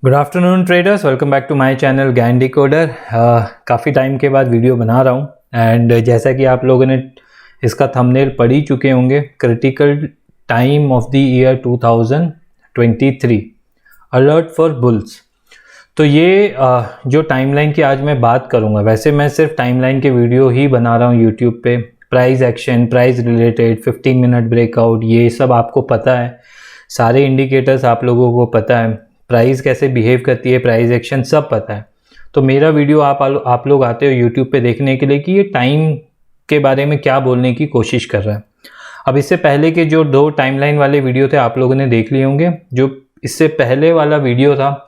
Good afternoon traders, welcome back to my channel Gyan decoder. काफ़ी time के बाद video बना रहा हूँ एंड जैसा कि आप लोगों ने इसका थंबनेल पढ़ ही चुके होंगे, critical time of the year 2023 alert for bulls. तो ये जो टाइमलाइन की आज मैं बात करूँगा, वैसे मैं सिर्फ टाइमलाइन के वीडियो ही बना रहा हूँ यूट्यूब पे। Price action, price related, 15 minute breakout, ये सब आपको पता है, सारे इंडिकेटर्स आप लोगों को पता है, प्राइस कैसे बिहेव करती है, प्राइस एक्शन सब पता है। तो मेरा वीडियो आप लोग आते हो यूट्यूब पे देखने के लिए कि ये टाइम के बारे में क्या बोलने की कोशिश कर रहा है। अब इससे पहले के जो 2 टाइमलाइन वाले वीडियो थे आप लोगों ने देख लिए होंगे। जो इससे पहले वाला वीडियो था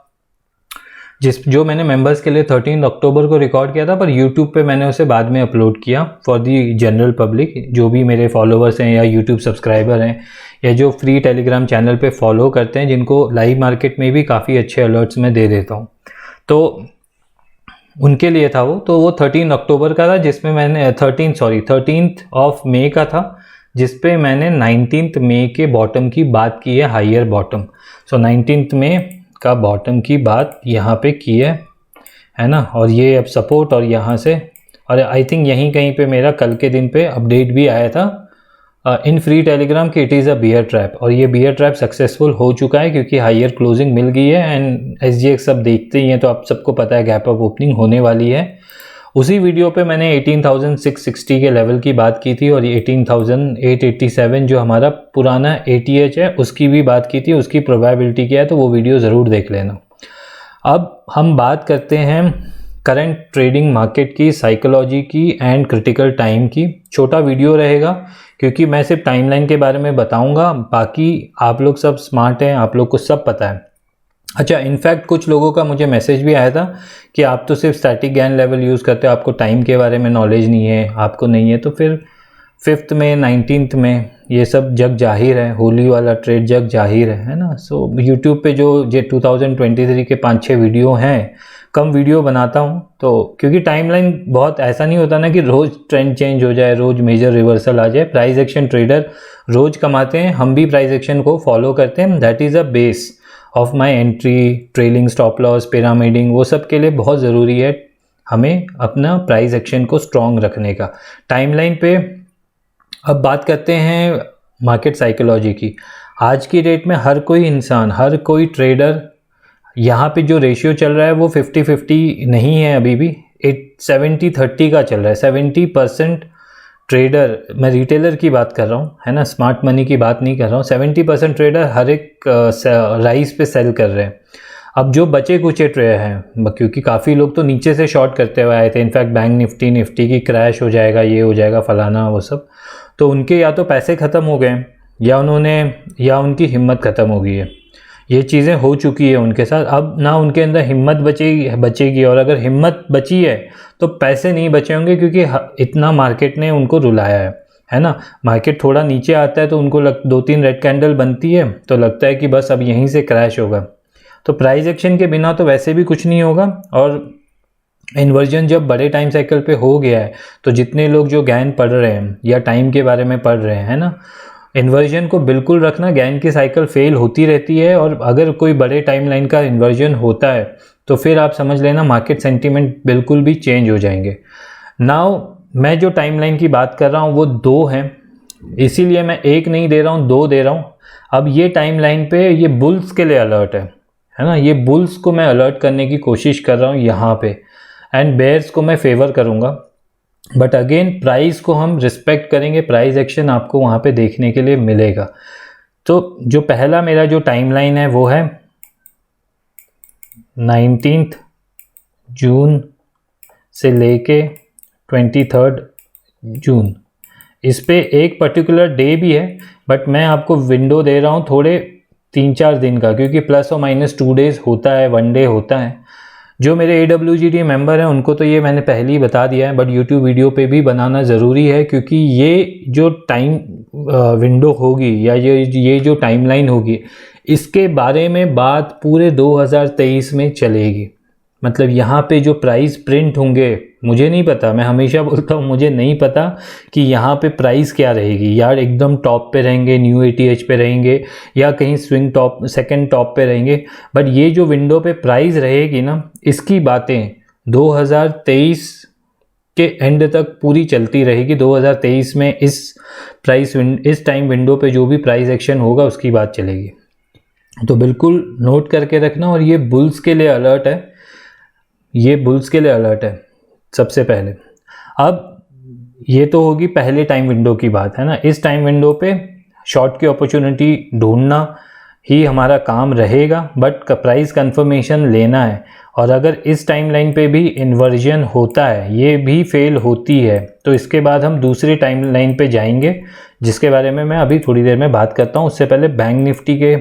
जो मैंने मेंबर्स के लिए 13 अक्टूबर को रिकॉर्ड किया था, पर यूट्यूब पे मैंने उसे बाद में अपलोड किया फॉर दी जनरल पब्लिक, जो भी मेरे फॉलोअर्स हैं या यूट्यूब सब्सक्राइबर हैं या जो फ्री टेलीग्राम चैनल पे फॉलो करते हैं, जिनको लाइव मार्केट में भी काफ़ी अच्छे अलर्ट्स मैं दे देता हूँ, तो उनके लिए था वो। तो वो 13 अक्टूबर का था, जिसमें मैंने 13 ऑफ मई का था, जिसपे मैंने 19 मई के बॉटम की बात की है, हायर बॉटम। सो 19 मई का बॉटम की बात यहाँ पे की है ना। और ये अब सपोर्ट और यहाँ से, और आई थिंक यहीं कहीं पे मेरा कल के दिन पे अपडेट भी आया था इन फ्री टेलीग्राम कि it is a bear trap, और ये बियर ट्रैप सक्सेसफुल हो चुका है क्योंकि हायर क्लोजिंग मिल गई है एंड SGX सब देखते ही हैं, तो आप सबको पता है गैप अप ओपनिंग होने वाली है। उसी वीडियो पे मैंने 18,660 के लेवल की बात की थी और 18,887 जो हमारा पुराना ATH है उसकी भी बात की थी, उसकी प्रोबेबिलिटी क्या है, तो वो वीडियो ज़रूर देख लेना। अब हम बात करते हैं करंट ट्रेडिंग मार्केट की, साइकोलॉजी की एंड क्रिटिकल टाइम की। छोटा वीडियो रहेगा क्योंकि मैं सिर्फ टाइमलाइन के बारे में बताऊंगा, बाकी आप लोग सब स्मार्ट हैं, आप लोग को सब पता है। अच्छा, इनफैक्ट कुछ लोगों का मुझे मैसेज भी आया था कि आप तो सिर्फ स्टैटिक ज्ञान लेवल यूज़ करते हो, आपको टाइम के बारे में नॉलेज नहीं है, आपको नहीं है। तो फिर 5th में 19th में ये सब जग जाहिर है, होली वाला ट्रेड जग जाहिर है ना। सो यूट्यूब पे जो 2023 के 5-6 वीडियो हैं, कम वीडियो बनाता हूँ तो क्योंकि टाइमलाइन बहुत ऐसा नहीं होता ना कि रोज़ ट्रेंड चेंज हो जाए, रोज़ मेजर रिवर्सल आ जाए। प्राइस एक्शन ट्रेडर रोज़ कमाते हैं, हम भी प्राइस एक्शन को फॉलो करते हैं। That is a base of my entry, trailing stop loss, pyramiding, वो सब के लिए बहुत ज़रूरी है हमें अपना प्राइस एक्शन को स्ट्रॉन्ग रखने का टाइमलाइन पे। अब बात करते हैं मार्केट साइकोलॉजी की। आज की डेट में हर कोई इंसान, हर कोई ट्रेडर, यहाँ पे जो रेशियो चल रहा है वो 50-50 नहीं है, अभी भी 70-30 का चल रहा है। 70% ट्रेडर, मैं रिटेलर की बात कर रहा हूँ है ना, स्मार्ट मनी की बात नहीं कर रहा हूँ। 70% ट्रेडर हर एक राइस पे सेल कर रहे हैं। अब जो बचे कुचे ट्रेडर हैं, क्योंकि काफ़ी लोग तो नीचे से शॉर्ट करते हुए आए थे, इनफैक्ट बैंक निफ्टी की क्रैश हो जाएगा, ये हो जाएगा, फलाना वो सब, तो उनके या तो पैसे ख़त्म हो गए या उनकी हिम्मत ख़त्म हो गई है। ये चीज़ें हो चुकी है उनके साथ। अब ना उनके अंदर हिम्मत बचेगी, और अगर हिम्मत बची है तो पैसे नहीं बचे होंगे, क्योंकि इतना मार्केट ने उनको रुलाया है ना। मार्केट थोड़ा नीचे आता है तो उनको 2-3 रेड कैंडल बनती है तो लगता है कि बस अब यहीं से क्रैश होगा। तो प्राइस एक्शन के बिना तो वैसे भी कुछ नहीं होगा, और इन्वर्जन जब बड़े टाइम साइकिल पे हो गया है तो जितने लोग जो ज्ञान पढ़ रहे हैं या टाइम के बारे में पढ़ रहे हैं ना, इन्वर्जन को बिल्कुल रखना। ज्ञान की साइकिल फेल होती रहती है, और अगर कोई बड़े टाइमलाइन का इन्वर्जन होता है तो फिर आप समझ लेना मार्केट सेंटीमेंट बिल्कुल भी चेंज हो जाएंगे। नाउ मैं जो टाइमलाइन की बात कर रहा हूँ वो 2 हैं, इसीलिए मैं 1 नहीं दे रहा हूँ, 2 दे रहा हूँ। अब ये टाइमलाइन पे ये बुल्स के लिए अलर्ट है ना, ये बुल्स को मैं अलर्ट करने की कोशिश कर रहा हूँ यहाँ पे, एंड बेयर्स को मैं फेवर करूँगा। बट अगेन प्राइस को हम रिस्पेक्ट करेंगे, प्राइस एक्शन आपको वहाँ पे देखने के लिए मिलेगा। तो जो पहला मेरा जो टाइमलाइन है वो है 19 जून से लेके 23 जून। इस पे एक पर्टिकुलर डे भी है, बट मैं आपको विंडो दे रहा हूँ थोड़े 3-4 दिन का, क्योंकि प्लस और माइनस 2 डेज़ होता है, 1 डे होता है। जो मेरे AWGD मेंबर हैं उनको तो ये मैंने पहले ही बता दिया है, बट यूट्यूब वीडियो पे भी बनाना ज़रूरी है, क्योंकि ये जो टाइम विंडो होगी या ये जो टाइमलाइन होगी, इसके बारे में बात पूरे 2023 में चलेगी। मतलब यहाँ पे जो प्राइस प्रिंट होंगे, मुझे नहीं पता, मैं हमेशा बोलता हूँ मुझे नहीं पता कि यहाँ पे प्राइस क्या रहेगी यार, एकदम टॉप पे रहेंगे, न्यू ATH पे रहेंगे या कहीं स्विंग टॉप सेकंड टॉप पे रहेंगे, बट ये जो विंडो पे प्राइस रहेगी ना, इसकी बातें 2023 के एंड तक पूरी चलती रहेगी। 2023 में इस टाइम विंडो पे जो भी प्राइस एक्शन होगा उसकी बात चलेगी, तो बिल्कुल नोट करके रखना। और ये बुल्स के लिए अलर्ट है, ये बुल्स के लिए अलर्ट है सबसे पहले। अब ये तो होगी पहले टाइम विंडो की बात, है ना। इस टाइम विंडो पे शॉर्ट की अपॉर्चुनिटी ढूंढना ही हमारा काम रहेगा, बट प्राइस कंफर्मेशन लेना है। और अगर इस टाइमलाइन पे भी इन्वर्जन होता है, ये भी फेल होती है, तो इसके बाद हम दूसरे टाइमलाइन पे जाएंगे, जिसके बारे में मैं अभी थोड़ी देर में बात करता हूँ। उससे पहले बैंक निफ्टी के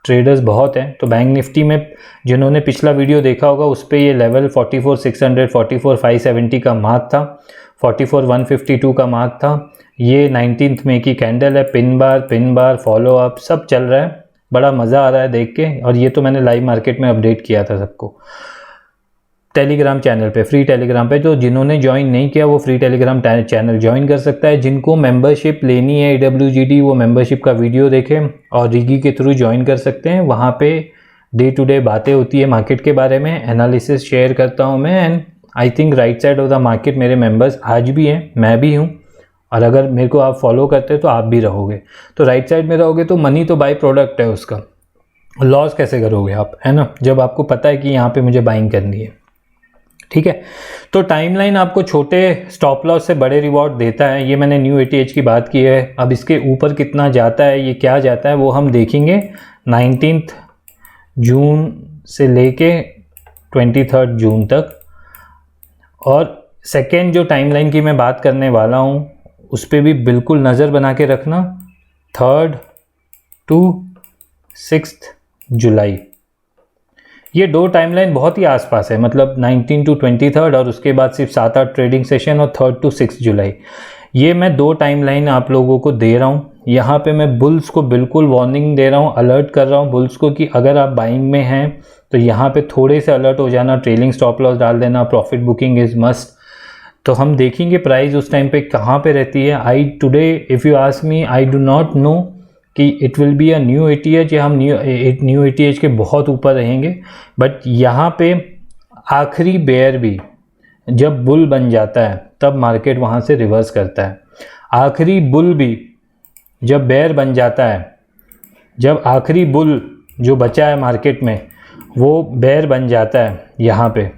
ट्रेडर्स बहुत हैं, तो बैंक निफ्टी में जिन्होंने पिछला वीडियो देखा होगा उस पर ये लेवल 44,600 44,570 का मार्क था, 44,152 का मार्क था। ये 19 मई की कैंडल है, पिन बार फॉलो अप सब चल रहा है, बड़ा मज़ा आ रहा है देख के। और ये तो मैंने लाइव मार्केट में अपडेट किया था सबको टेलीग्राम चैनल पे, फ्री टेलीग्राम पे। तो जिन्होंने ज्वाइन नहीं किया वो फ्री टेलीग्राम चैनल ज्वाइन कर सकता है। जिनको मेंबरशिप लेनी है AWGD, वो मेंबरशिप का वीडियो देखें और रिगी के थ्रू ज्वाइन कर सकते हैं। वहाँ पे डे टू डे बातें होती है मार्केट के बारे में, एनालिसिस शेयर करता हूँ मैं। And I think right side of the market मेरे मेंबर्स आज भी हैं, मैं भी हूँ, और अगर मेरे को आप फॉलो करते हैं तो आप भी रहोगे। तो राइट साइड में रहोगे तो मनी तो बाई प्रोडक्ट है उसका, लॉस कैसे करोगे आप, है ना, जब आपको पता है कि यहाँ पे मुझे बाइंग करनी है। ठीक है, तो टाइमलाइन आपको छोटे स्टॉप लॉस से बड़े रिवॉर्ड देता है। ये मैंने न्यू ATH की बात की है। अब इसके ऊपर कितना जाता है, ये क्या जाता है, वो हम देखेंगे 19 जून से लेके 23 जून तक। और सेकेंड जो टाइमलाइन की मैं बात करने वाला हूँ उस पर भी बिल्कुल नज़र बना के रखना, 3 to 6 जुलाई। ये दो टाइमलाइन बहुत ही आसपास है, मतलब 19 to 23 और उसके बाद सिर्फ 7-8 ट्रेडिंग सेशन, और 3 to 6 जुलाई। ये मैं दो टाइमलाइन आप लोगों को दे रहा हूँ। यहाँ पे मैं बुल्स को बिल्कुल वार्निंग दे रहा हूँ, अलर्ट कर रहा हूँ बुल्स को कि अगर आप बाइंग में हैं तो यहाँ पे थोड़े से अलर्ट हो जाना, ट्रेलिंग स्टॉप लॉस डाल देना, प्रॉफिट बुकिंग इज़ मस्ट। तो हम देखेंगे प्राइस उस टाइम पे कहाँ पे रहती है। Today if you ask me, I do not know कि it will be a new ATH या हम न्यू ATH के बहुत ऊपर रहेंगे, बट यहाँ पे आखिरी बेयर भी जब बुल बन जाता है तब मार्केट वहाँ से रिवर्स करता है। आखिरी बुल भी जब बेयर बन जाता है, जब आखिरी बुल जो बचा है मार्केट में वो बेयर बन जाता है यहाँ पे,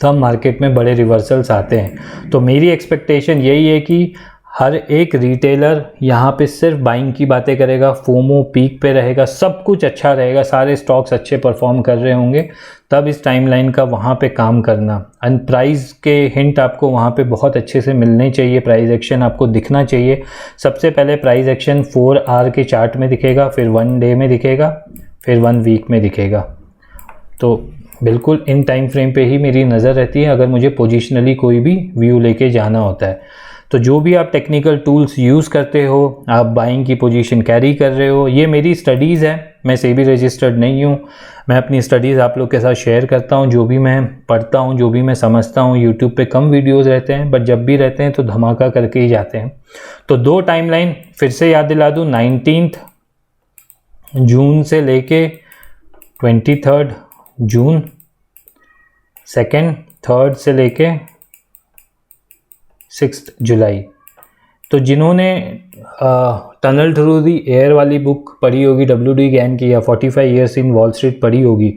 तब मार्केट में बड़े रिवर्सल्स आते हैं। तो मेरी एक्सपेक्टेशन यही है कि हर एक रिटेलर यहाँ पे सिर्फ बाइंग की बातें करेगा, फोमो पीक पे रहेगा, सब कुछ अच्छा रहेगा, सारे स्टॉक्स अच्छे परफॉर्म कर रहे होंगे, तब इस टाइमलाइन का वहाँ पे काम करना। एंड प्राइस के हिंट आपको वहाँ पे बहुत अच्छे से मिलने चाहिए, प्राइस एक्शन आपको दिखना चाहिए। सबसे पहले प्राइस एक्शन 4 आवर के चार्ट में दिखेगा, फिर 1 डे में दिखेगा, फिर 1 वीक में दिखेगा। तो बिल्कुल इन टाइम फ्रेम पे ही मेरी नज़र रहती है अगर मुझे पोजिशनली कोई भी व्यू लेके जाना होता है। तो जो भी आप टेक्निकल टूल्स यूज़ करते हो, आप बाइंग की पोजीशन कैरी कर रहे हो, ये मेरी स्टडीज़ है, मैं सेबी रजिस्टर्ड नहीं हूँ। मैं अपनी स्टडीज़ आप लोग के साथ शेयर करता हूँ, जो भी मैं पढ़ता हूँ, जो भी मैं समझता हूँ। यूट्यूब पे कम वीडियोज़ रहते हैं, बट जब भी रहते हैं तो धमाका करके ही जाते हैं। तो दो टाइमलाइन फिर से याद दिला दूँ, 19 जून से लेके 23 जून, 2nd 3rd से लेके 6 जुलाई। तो जिन्होंने टनल थ्रू दी एयर वाली बुक पढ़ी होगी WD गैन की, या 45 ईयर्स इन वॉल स्ट्रीट पढ़ी होगी,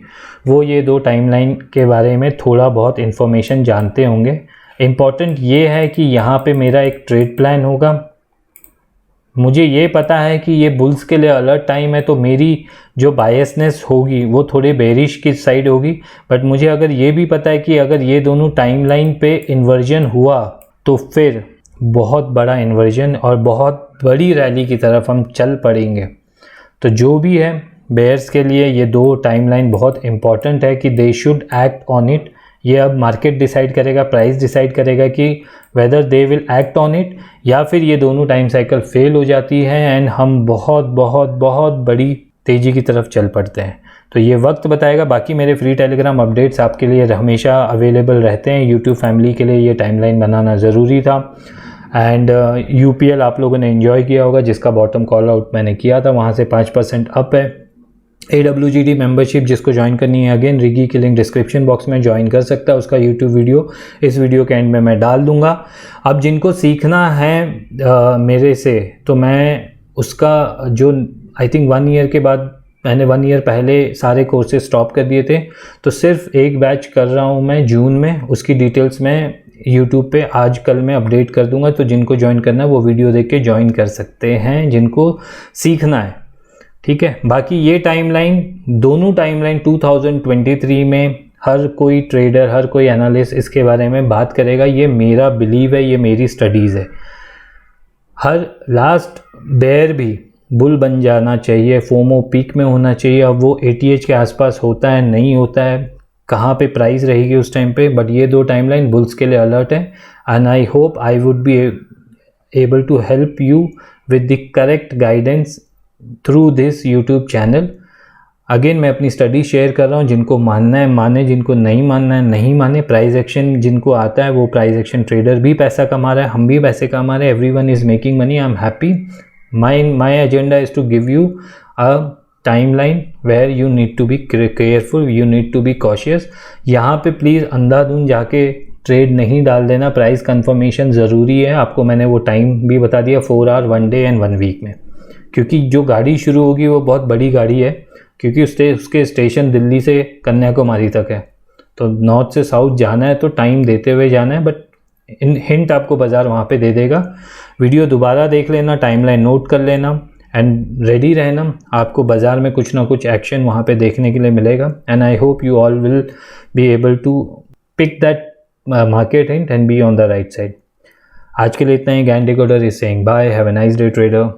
वो ये दो टाइमलाइन के बारे में थोड़ा बहुत इन्फॉर्मेशन जानते होंगे। इम्पॉर्टेंट ये है कि यहाँ पे मेरा एक ट्रेड प्लान होगा। मुझे ये पता है कि ये बुल्स के लिए अलर्ट टाइम है, तो मेरी जो बायसनेस होगी वो थोड़े बेरिश की साइड होगी। बट मुझे अगर ये भी पता है कि अगर ये दोनों टाइमलाइन पे इन्वर्जन हुआ तो फिर बहुत बड़ा इन्वर्जन और बहुत बड़ी रैली की तरफ हम चल पड़ेंगे। तो जो भी है बेयर्स के लिए ये दो टाइमलाइन बहुत इंपॉर्टेंट है कि they should act on it. ये अब मार्केट डिसाइड करेगा, प्राइस डिसाइड करेगा कि whether they will act on it, या फिर ये दोनों टाइम साइकिल फेल हो जाती है एंड हम बहुत बहुत बहुत बड़ी तेज़ी की तरफ चल पड़ते हैं। तो ये वक्त बताएगा। बाकी मेरे फ्री टेलीग्राम अपडेट्स आपके लिए हमेशा अवेलेबल रहते हैं। यूट्यूब फैमिली के लिए ये टाइमलाइन बनाना ज़रूरी था। एंड यूपीएल आप लोगों ने एंजॉय किया होगा, जिसका बॉटम कॉल आउट मैंने किया था, वहाँ से 5% अप है। AWGD मेंबरशिप जिसको ज्वाइन करनी है, अगेन रिगी की लिंक डिस्क्रिप्शन बॉक्स में ज्वाइन कर सकता है। उसका यूट्यूब वीडियो इस वीडियो के एंड में मैं डाल दूंगा। अब जिनको सीखना है मेरे से, तो मैं उसका जो आई थिंक 1 ईयर के बाद, मैंने 1 ईयर पहले सारे कोर्सेज स्टॉप कर दिए थे, तो सिर्फ एक बैच कर रहा हूँ मैं जून में। उसकी डिटेल्स मैं यूट्यूब पे आज कल में अपडेट कर दूंगा, तो जिनको ज्वाइन करना है वो वीडियो देख के ज्वाइन कर सकते हैं, जिनको सीखना है, ठीक है। बाकी ये टाइमलाइन, दोनों टाइमलाइन 2023 में हर कोई ट्रेडर, हर कोई एनालिस्ट इसके बारे में बात करेगा। ये मेरा बिलीव है, ये मेरी स्टडीज़ है। हर लास्ट बेयर भी बुल बन जाना चाहिए, फोमो पीक में होना चाहिए। अब वो 80H के आसपास होता है, नहीं होता है, कहाँ पे प्राइस रहेगी उस टाइम पे, बट ये दो टाइमलाइन बुल्स के लिए अलर्ट है। And I hope I would be able to help you with the correct guidance through this YouTube channel. Again मैं अपनी स्टडी शेयर कर रहा हूँ, जिनको मानना है माने, जिनको नहीं मानना है नहीं माने। प्राइस एक्शन जिनको आता है वो प्राइस एक्शन ट्रेडर भी पैसा कमा रहा है, हम भी पैसे कमा रहे हैं, everyone is making money, I am happy. my agenda is to give you a timeline where you need to be careful, you need to be cautious। यहाँ पे प्लीज़ अंधाधुंध जाके ट्रेड नहीं डाल देना, प्राइस कंफर्मेशन ज़रूरी है। आपको मैंने वो टाइम भी बता दिया, 4 आवर 1 डे एंड 1 वीक में, क्योंकि जो गाड़ी शुरू होगी वो बहुत बड़ी गाड़ी है, क्योंकि उसके स्टेशन दिल्ली से कन्याकुमारी तक है, तो नॉर्थ से साउथ जाना है तो टाइम देते हुए जाना है। बट हिंट आपको बाज़ार वहाँ पे दे देगा। वीडियो दोबारा देख लेना, टाइमलाइन नोट कर लेना एंड रेडी रहना, आपको बाज़ार में कुछ ना कुछ एक्शन वहाँ पे देखने के लिए मिलेगा। And I hope you all will be able to pick that market hint and be on the right side. आज के लिए इतना ही। Gyan decoder is saying bye, have a nice day trader.